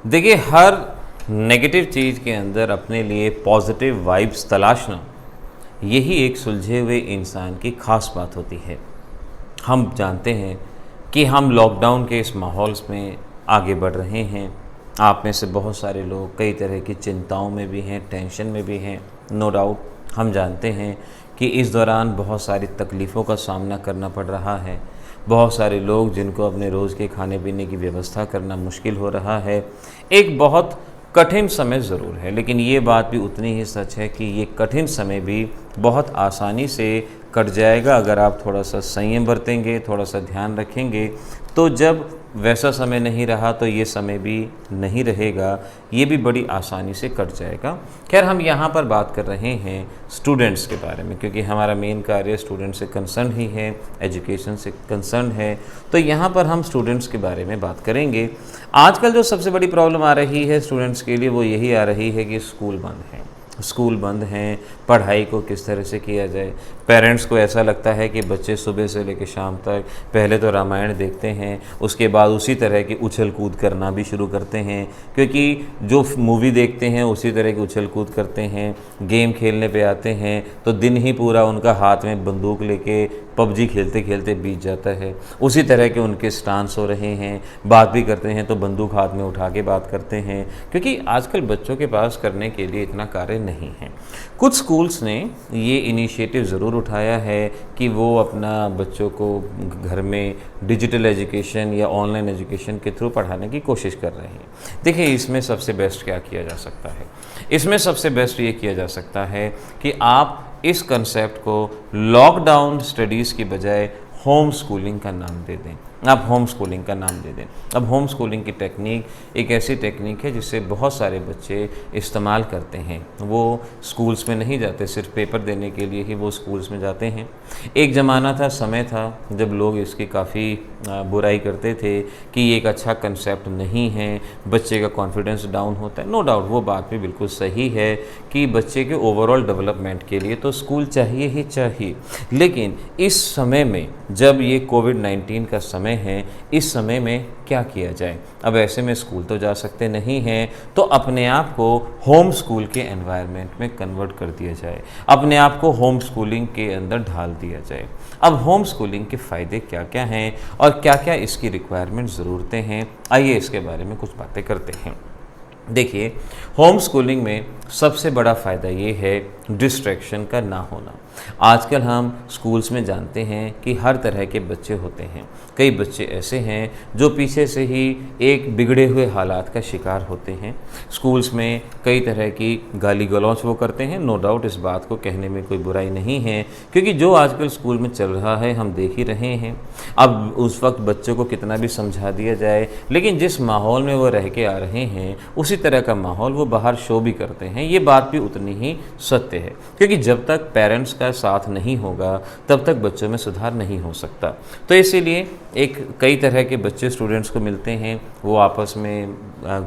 देखिए, हर नेगेटिव चीज़ के अंदर अपने लिए पॉजिटिव वाइब्स तलाशना, यही एक सुलझे हुए इंसान की ख़ास बात होती है। हम जानते हैं कि हम लॉकडाउन के इस माहौल में आगे बढ़ रहे हैं। आप में से बहुत सारे लोग कई तरह की चिंताओं में भी हैं, टेंशन में भी हैं। नो डाउट हम जानते हैं कि इस दौरान बहुत सारी तकलीफ़ों का सामना करना पड़ रहा है। बहुत सारे लोग जिनको अपने रोज़ के खाने पीने की व्यवस्था करना मुश्किल हो रहा है। एक बहुत कठिन समय ज़रूर है, लेकिन ये बात भी उतनी ही सच है कि ये कठिन समय भी बहुत आसानी से कट जाएगा अगर आप थोड़ा सा संयम बरतेंगे, थोड़ा सा ध्यान रखेंगे। तो जब वैसा समय नहीं रहा तो ये समय भी नहीं रहेगा, ये भी बड़ी आसानी से कट जाएगा। खैर, हम यहाँ पर बात कर रहे हैं स्टूडेंट्स के बारे में, क्योंकि हमारा मेन कार्य स्टूडेंट से कंसर्न ही है, एजुकेशन से कंसर्न है। तो यहाँ पर हम स्टूडेंट्स के बारे में बात करेंगे। आजकल जो सबसे बड़ी प्रॉब्लम आ रही है स्टूडेंट्स के लिए, वो यही आ रही है कि स्कूल बंद हैं। स्कूल बंद हैं, पढ़ाई को किस तरह से किया जाए। पेरेंट्स को ऐसा लगता है कि बच्चे सुबह से लेकर शाम तक पहले तो रामायण देखते हैं, उसके बाद उसी तरह की उछल कूद करना भी शुरू करते हैं, क्योंकि जो मूवी देखते हैं उसी तरह की उछल कूद करते हैं। गेम खेलने पे आते हैं तो दिन ही पूरा उनका हाथ में बंदूक लेके पबजी खेलते खेलते बीत जाता है। उसी तरह के उनके स्टांस हो रहे हैं। बात भी करते हैं तो बंदूक हाथ में उठा के बात करते हैं, क्योंकि आजकल बच्चों के पास करने के लिए इतना कार्य नहीं है। कुछ स्कूल्स ने ये इनिशिएटिव ज़रूर उठाया है कि वो अपना बच्चों को घर में डिजिटल एजुकेशन या ऑनलाइन एजुकेशन के थ्रू पढ़ाने की कोशिश कर रहे हैं। देखिए, इसमें सबसे बेस्ट क्या किया जा सकता है? इसमें सबसे बेस्ट ये किया जा सकता है कि आप इस कंसेप्ट को लॉकडाउन स्टडीज़ की बजाय होम स्कूलिंग का नाम दे दें। आप होम स्कूलिंग का नाम दे दें। अब होम स्कूलिंग की टेक्निक एक ऐसी टेक्निक है जिससे बहुत सारे बच्चे इस्तेमाल करते हैं। वो स्कूल्स में नहीं जाते, सिर्फ पेपर देने के लिए ही वो स्कूल्स में जाते हैं। एक ज़माना था, समय था जब लोग इसकी काफ़ी बुराई करते थे कि ये एक अच्छा कंसेप्ट नहीं है, बच्चे का कॉन्फिडेंस डाउन होता है। नो डाउट वो बात भी बिल्कुल सही है कि बच्चे के ओवरऑल डेवलपमेंट के लिए तो स्कूल चाहिए ही चाहिए। लेकिन इस समय में, जब ये कोविड-19 का समय है, इस समय में क्या किया जाए? अब ऐसे में स्कूल तो जा सकते नहीं हैं, तो अपने आप को होम स्कूल के एनवायरनमेंट में कन्वर्ट कर दिया जाए, अपने आप को होम स्कूलिंग के अंदर ढाल दिया जाए। अब होम स्कूलिंग के फ़ायदे क्या क्या हैं और क्या क्या इसकी रिक्वायरमेंट ज़रूरतें हैं, आइए इसके बारे में कुछ बातें करते हैं। देखिए, होम स्कूलिंग में सबसे बड़ा फ़ायदा ये है डिस्ट्रैक्शन का ना होना। आजकल हम स्कूल्स में जानते हैं कि हर तरह के बच्चे होते हैं। कई बच्चे ऐसे हैं जो पीछे से ही एक बिगड़े हुए हालात का शिकार होते हैं। स्कूल्स में कई तरह की गाली गलौच वो करते हैं। नो डाउट इस बात को कहने में कोई बुराई नहीं है, क्योंकि जो आजकल स्कूल में चल रहा है हम देख ही रहे हैं। अब उस वक्त बच्चों को कितना भी समझा दिया जाए, लेकिन जिस माहौल में वो रह के आ रहे हैं उसी तरह का माहौल वो बाहर शो भी करते हैं। ये बात भी उतनी ही सत्य है, क्योंकि जब तक पेरेंट्स का साथ नहीं होगा तब तक बच्चों में सुधार नहीं हो सकता। तो इसीलिए कई तरह के बच्चे स्टूडेंट्स को मिलते हैं, वो आपस में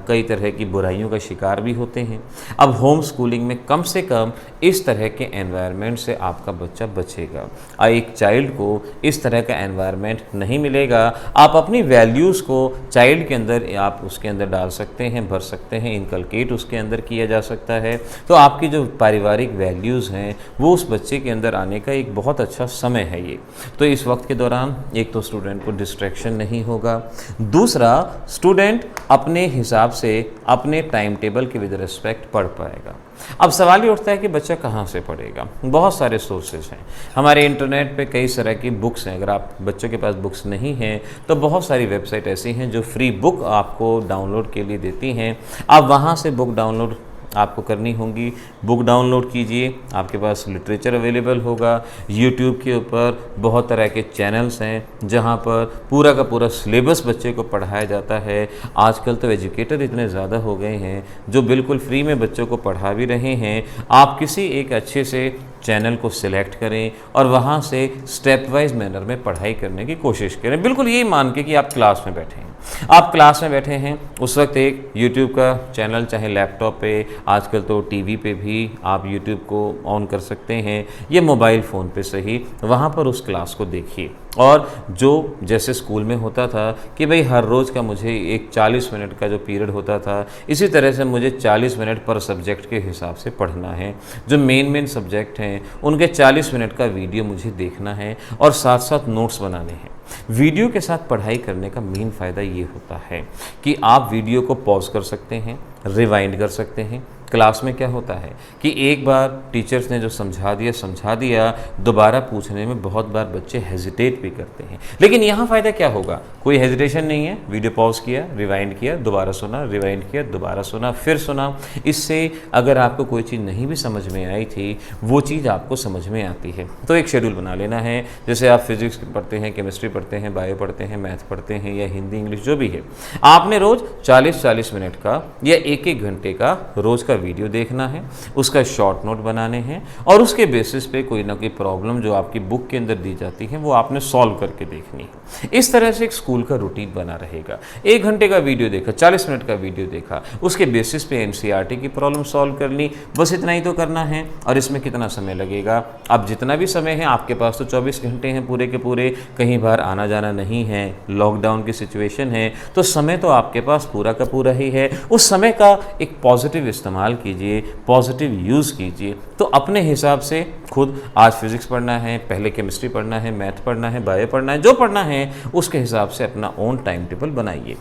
कई तरह की बुराइयों का शिकार भी होते हैं। अब होम स्कूलिंग में कम से कम इस तरह के एनवायरनमेंट से आपका बच्चा बचेगा। एक चाइल्ड को इस तरह का एनवायरनमेंट नहीं मिलेगा। आप अपनी वैल्यूज़ को चाइल्ड के अंदर आप उसके अंदर डाल सकते हैं, भर सकते हैं, इनकलकेट उसके अंदर किया जा सकता है। तो आपकी जो पारिवारिक वैल्यूज़ हैं वो उस बच्चे के अंदर आने का एक बहुत अच्छा समय है ये। तो इस वक्त के दौरान एक तो स्टूडेंट को डिस्ट्रैक्शन नहीं होगा, दूसरा स्टूडेंट अपने हिसाब से अपने टाइम टेबल के विद रिस्पेक्ट पढ़ पाएगा। अब सवाल ये उठता है कि बच्चा कहाँ से पढ़ेगा? बहुत सारे सोर्सेज हैं हमारे इंटरनेट पे, कई तरह की बुक्स हैं। अगर आप बच्चों के पास बुक्स नहीं हैं तो बहुत सारी वेबसाइट ऐसी हैं जो फ्री बुक आपको डाउनलोड के लिए देती हैं। आप वहाँ से बुक डाउनलोड आपको करनी होंगी। बुक डाउनलोड कीजिए, आपके पास लिटरेचर अवेलेबल होगा। यूट्यूब के ऊपर बहुत तरह के चैनल्स हैं जहाँ पर पूरा का पूरा सिलेबस बच्चे को पढ़ाया जाता है। आजकल तो एजुकेटर इतने ज़्यादा हो गए हैं जो बिल्कुल फ्री में बच्चों को पढ़ा भी रहे हैं। आप किसी एक अच्छे से चैनल को सिलेक्ट करें और वहाँ से स्टेप वाइज मैनर में पढ़ाई करने की कोशिश करें, बिल्कुल ये मान के कि आप क्लास में बैठे हैं। आप क्लास में बैठे हैं उस वक्त एक यूट्यूब का चैनल, चाहे लैपटॉप पे, आजकल तो टीवी पे भी आप यूट्यूब को ऑन कर सकते हैं, या मोबाइल फ़ोन पे सही, वहाँ पर उस क्लास को देखिए। और जो जैसे स्कूल में होता था कि भाई हर रोज़ का मुझे एक 40 मिनट का जो पीरियड होता था, इसी तरह से मुझे 40 मिनट पर सब्जेक्ट के हिसाब से पढ़ना है। जो मेन सब्जेक्ट हैं उनके 40 मिनट का वीडियो मुझे देखना है और साथ साथ नोट्स बनाने हैं। वीडियो के साथ पढ़ाई करने का मेन फ़ायदा ये होता है कि आप वीडियो को पॉज कर सकते हैं, रिवाइंड कर सकते हैं। क्लास में क्या होता है कि एक बार टीचर्स ने जो समझा दिया, दोबारा पूछने में बहुत बार बच्चे हेजिटेट भी करते हैं। लेकिन यहाँ फ़ायदा क्या होगा, कोई हेजिटेशन नहीं है, वीडियो पॉज किया, रिवाइंड किया, दोबारा सुना, रिवाइंड किया, दोबारा सुना, फिर सुना। इससे अगर आपको कोई चीज़ नहीं भी समझ में आई थी, वो चीज़ आपको समझ में आती है। तो एक शेड्यूल बना लेना है, जैसे आप फिजिक्स पढ़ते हैं, केमिस्ट्री पढ़ते हैं, बायो पढ़ते हैं, मैथ पढ़ते हैं या हिंदी इंग्लिश जो भी है, आपने रोज़ 40-40 मिनट का या 1-1 घंटे का रोज़ का वीडियो देखना है, उसका शॉर्ट नोट बनाने हैं और उसके बेसिस पे कोई ना कोई प्रॉब्लम जो आपकी बुक के अंदर दी जाती है वो आपने सॉल्व करके देखनी है। इस तरह से एक स्कूल का रूटीन बना रहेगा। 1 घंटे का वीडियो देखा, 40 मिनट का वीडियो देखा, उसके बेसिस पे एनसीईआरटी की प्रॉब्लम सॉल्व कर ली, बस इतना ही तो करना है। और इसमें कितना समय लगेगा, अब जितना भी समय है आपके पास तो 24 घंटे हैं पूरे के पूरे, कहीं बाहर आना जाना नहीं है, लॉकडाउन की सिचुएशन है, तो समय तो आपके पास पूरा का पूरा ही है। उस समय का एक पॉजिटिव इस्तेमाल कीजिए, पॉजिटिव यूज़ कीजिए। तो अपने हिसाब से खुद आज फिजिक्स पढ़ना है, पहले केमिस्ट्री पढ़ना है, मैथ पढ़ना है, बायो पढ़ना है, जो पढ़ना है उसके हिसाब से अपना ओन टाइम टेबल बनाइए।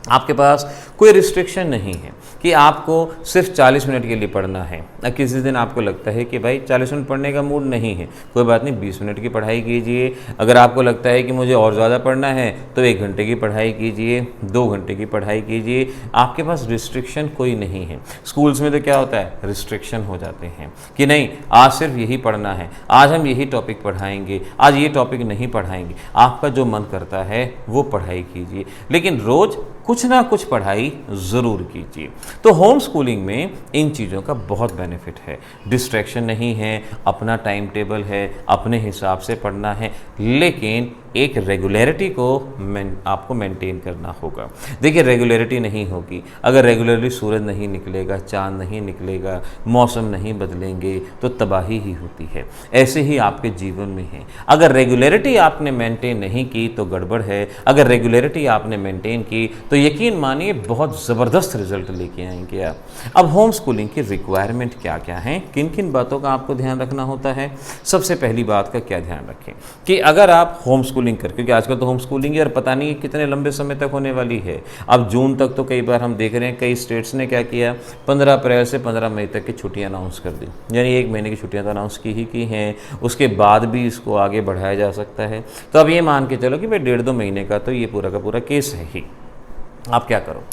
आपके पास कोई रिस्ट्रिक्शन नहीं है कि आपको सिर्फ 40 मिनट के लिए पढ़ना है। किसी दिन आपको लगता है कि भाई 40 मिनट पढ़ने का मूड नहीं है, कोई बात नहीं, 20 मिनट की पढ़ाई कीजिए। अगर आपको लगता है कि मुझे और ज़्यादा पढ़ना है तो 1 घंटे की पढ़ाई कीजिए, 2 घंटे की पढ़ाई कीजिए। आपके पास रिस्ट्रिक्शन कोई नहीं है। स्कूल्स में तो क्या होता है, रिस्ट्रिक्शन हो जाते हैं कि नहीं आज सिर्फ यही पढ़ना है, आज हम यही टॉपिक पढ़ाएंगे, आज ये टॉपिक नहीं पढ़ाएंगे। आपका जो मन करता है वो पढ़ाई कीजिए, लेकिन रोज़ कुछ ना कुछ पढ़ाई ज़रूर कीजिए। तो होम स्कूलिंग में इन चीज़ों का बहुत बेनिफिट है। डिस्ट्रैक्शन नहीं है, अपना टाइम टेबल है, अपने हिसाब से पढ़ना है, लेकिन एक रेगुलरिटी को आपको मेंटेन करना होगा। देखिए रेगुलरिटी नहीं होगी, अगर रेगुलरली सूरज नहीं निकलेगा, चांद नहीं निकलेगा, मौसम नहीं बदलेंगे तो तबाही ही होती है। ऐसे ही आपके जीवन में है, अगर रेगुलरिटी आपने मेंटेन नहीं की तो गड़बड़ है, अगर रेगुलरिटी आपने मेंटेन की तो यकीन मानिए बहुत ज़बरदस्त रिजल्ट लेके आएंगे आप। अब होम स्कूलिंग की रिक्वायरमेंट क्या क्या हैं, किन किन बातों का आपको ध्यान रखना होता है। सबसे पहली बात का क्या ध्यान रखें कि अगर आप होम स्कूलिंग कर, क्योंकि आजकल तो होम स्कूलिंग यार पता नहीं कितने लंबे समय तक होने वाली है। अब जून तक तो कई बार हम देख रहे हैं कई स्टेट्स ने क्या किया, 15 अप्रैल से 15 मई तक की छुट्टियां अनाउंस कर दी, यानी 1 महीने की छुट्टियां तो अनाउंस की हैं। उसके बाद भी इसको आगे बढ़ाया जा सकता है। तो अब ये मान के चलो कि भाई 1.5-2 महीने का तो ये पूरा का पूरा केस है ही। आप क्या करो,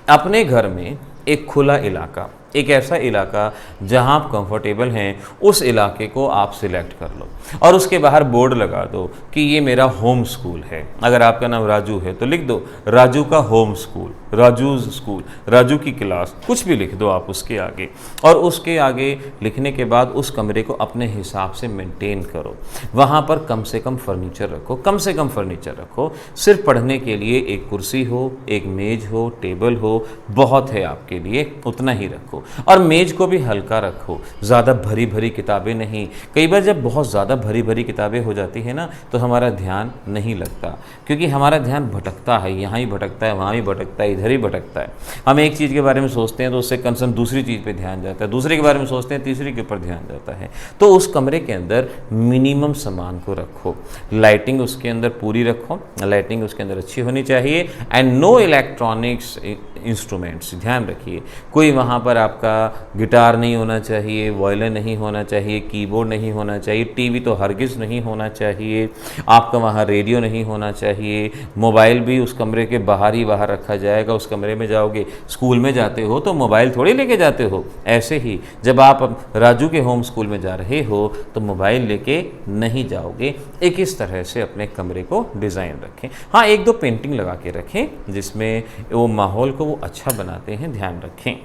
अपने घर में एक खुला इलाका, एक ऐसा इलाका जहां आप कंफर्टेबल हैं, उस इलाके को आप सिलेक्ट कर लो और उसके बाहर बोर्ड लगा दो कि ये मेरा होम स्कूल है। अगर आपका नाम राजू है तो लिख दो राजू का होम स्कूल, राजूज़ स्कूल, राजू की क्लास, कुछ भी लिख दो आप उसके आगे। और उसके आगे लिखने के बाद उस कमरे को अपने हिसाब से मेंटेन करो। वहाँ पर कम से कम फर्नीचर रखो, कम से कम फर्नीचर रखो। सिर्फ पढ़ने के लिए एक कुर्सी हो, एक मेज हो, टेबल हो, बहुत है आपके लिए, उतना ही रखो। और मेज को भी हल्का रखो, ज़्यादा भरी भरी किताबें नहीं। कई बार जब बहुत ज़्यादा भरी भरी किताबें हो जाती है ना तो हमारा ध्यान नहीं लगता, क्योंकि हमारा ध्यान भटकता है, यहाँ ही भटकता है, वहाँ भी भटकता है, इधर ही भटकता है। हम एक चीज़ के बारे में सोचते हैं तो उससे कंसर्न दूसरी चीज़ पे ध्यान जाता है, दूसरे के बारे में सोचते हैं तीसरी के ऊपर ध्यान जाता है। तो उस कमरे के अंदर मिनिमम सामान को रखो, लाइटिंग उसके अंदर पूरी रखो, लाइटिंग उसके अंदर अच्छी होनी चाहिए। एंड नो इलेक्ट्रॉनिक्स इंस्ट्रूमेंट्स, ध्यान रखिए कोई वहाँ पर आपका गिटार नहीं होना चाहिए, वायलिन नहीं होना चाहिए, कीबोर्ड नहीं होना चाहिए, टीवी तो हरगिज़ नहीं होना चाहिए, आपका वहाँ रेडियो नहीं होना चाहिए, मोबाइल भी उस कमरे के बाहर ही बाहर रखा जाएगा। उस कमरे में जाओगे, स्कूल में जाते हो तो मोबाइल थोड़ी लेके जाते हो, ऐसे ही जब आप राजू के होम स्कूल में जा रहे हो तो मोबाइल लेके नहीं जाओगे। एक इस तरह से अपने कमरे को डिज़ाइन रखें। हाँ, 1-2 पेंटिंग लगा के रखें जिसमें वो माहौल को वो अच्छा बनाते हैं, ध्यान रखें।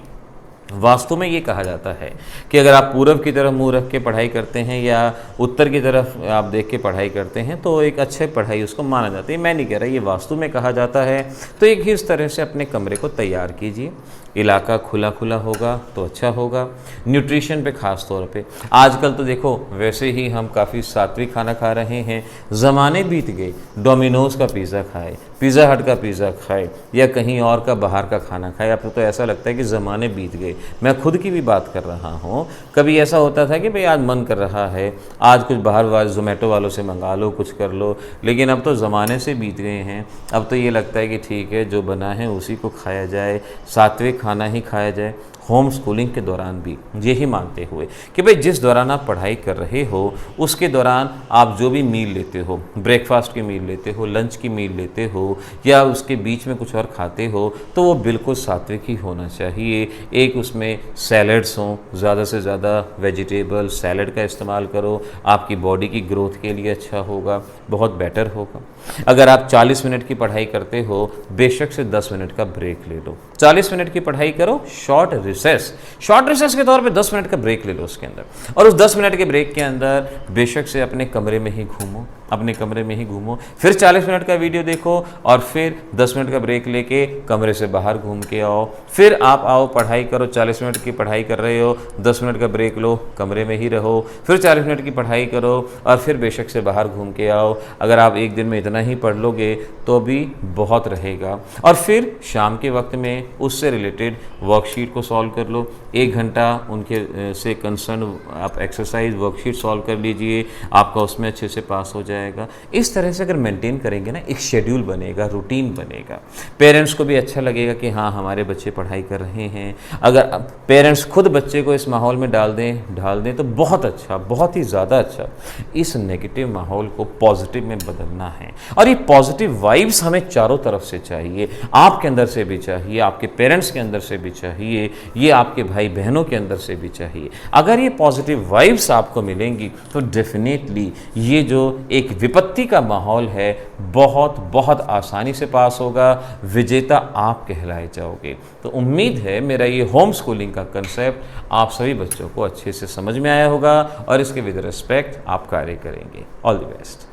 वास्तु में ये कहा जाता है कि अगर आप पूरब की तरफ मुंह रख के पढ़ाई करते हैं या उत्तर की तरफ आप देख के पढ़ाई करते हैं तो एक अच्छे पढ़ाई उसको माना जाता है। मैं नहीं कह रहा, ये वास्तु में कहा जाता है। तो एक ही इस तरह से अपने कमरे को तैयार कीजिए। इलाका खुला खुला होगा तो अच्छा होगा। न्यूट्रिशन पे ख़ास तौर पे आजकल तो देखो वैसे ही हम काफ़ी सात्विक खाना खा रहे हैं। ज़माने बीत गए डोमिनोज़ का पिज़्ज़ा खाए, पिज़्ज़ा हट का पिज़्ज़ा खाए या कहीं और का बाहर का खाना खाए। अब तो ऐसा लगता है कि ज़माने बीत गए। मैं खुद की भी बात कर रहा हूँ। कभी ऐसा होता था कि भाई आज मन कर रहा है, आज कुछ बाहर ज़ोमैटो वालों से मंगा लो, कुछ कर लो। लेकिन अब तो ज़माने से बीत गए हैं। अब तो ये लगता है कि ठीक है जो बना है उसी को खाया जाए, सात्विक खाना ही खाया जाए। होम स्कूलिंग के दौरान भी यही मानते हुए कि भाई जिस दौरान आप पढ़ाई कर रहे हो उसके दौरान आप जो भी मील लेते हो, ब्रेकफास्ट की मील लेते हो, लंच की मील लेते हो या उसके बीच में कुछ और खाते हो तो वो बिल्कुल सात्विक ही होना चाहिए। एक उसमें सैलड्स हों, ज़्यादा से ज़्यादा वेजिटेबल सैलड का इस्तेमाल करो, आपकी बॉडी की ग्रोथ के लिए अच्छा होगा, बहुत बेटर होगा। अगर आप 40 मिनट की पढ़ाई करते हो बेशक से 10 मिनट का ब्रेक ले लो। 40 मिनट की पढ़ाई करो, शॉर्ट रिसेस के तौर पे 10 मिनट का ब्रेक ले लो उसके अंदर, और उस 10 मिनट के ब्रेक के अंदर बेशक से अपने कमरे में ही घूमो, अपने कमरे में ही घूमो। फिर 40 मिनट का वीडियो देखो और फिर 10 मिनट का ब्रेक लेके कमरे से बाहर घूम के आओ। फिर आप आओ पढ़ाई करो, 40 मिनट की पढ़ाई कर रहे हो, 10 मिनट का ब्रेक लो, कमरे में ही रहो, फिर 40 मिनट की पढ़ाई करो और फिर बेशक से बाहर घूम के आओ। अगर आप एक दिन में इतना ही पढ़ लोगे तो भी बहुत रहेगा। और फिर शाम के वक्त में उससे रिलेटेड वर्कशीट को सॉल्व कर लो। 1 घंटा उनके से कंसर्न आप एक्सरसाइज वर्कशीट सॉल्व कर लीजिए, आपका उसमें अच्छे से पास हो जाएगा। इस तरह से अगर मेंटेन करेंगे ना, एक शेड्यूल बनेगा, रूटीन बनेगा। पेरेंट्स को भी अच्छा लगेगा कि हाँ हमारे बच्चे पढ़ाई कर रहे हैं। अगर पेरेंट्स खुद बच्चे को इस माहौल में डाल दें तो बहुत अच्छा, बहुत ही ज़्यादा अच्छा। इस नेगेटिव माहौल को पॉजिटिव में बदलना है और ये पॉजिटिव वाइब्स हमें चारों तरफ से चाहिए। आपके अंदर से भी चाहिए, आपके पेरेंट्स के अंदर से भी चाहिए, ये आपके भाई बहनों के अंदर से भी चाहिए। अगर ये पॉजिटिव वाइब्स आपको मिलेंगी तो डेफिनेटली ये जो एक विपत्ति का माहौल है बहुत बहुत आसानी से पास होगा, विजेता आप कहलाए जाओगे। तो उम्मीद है मेरा ये होम स्कूलिंग का कंसेप्ट आप सभी बच्चों को अच्छे से समझ में आया होगा और इसके विद रिस्पेक्ट आप कार्य करेंगे। All the best.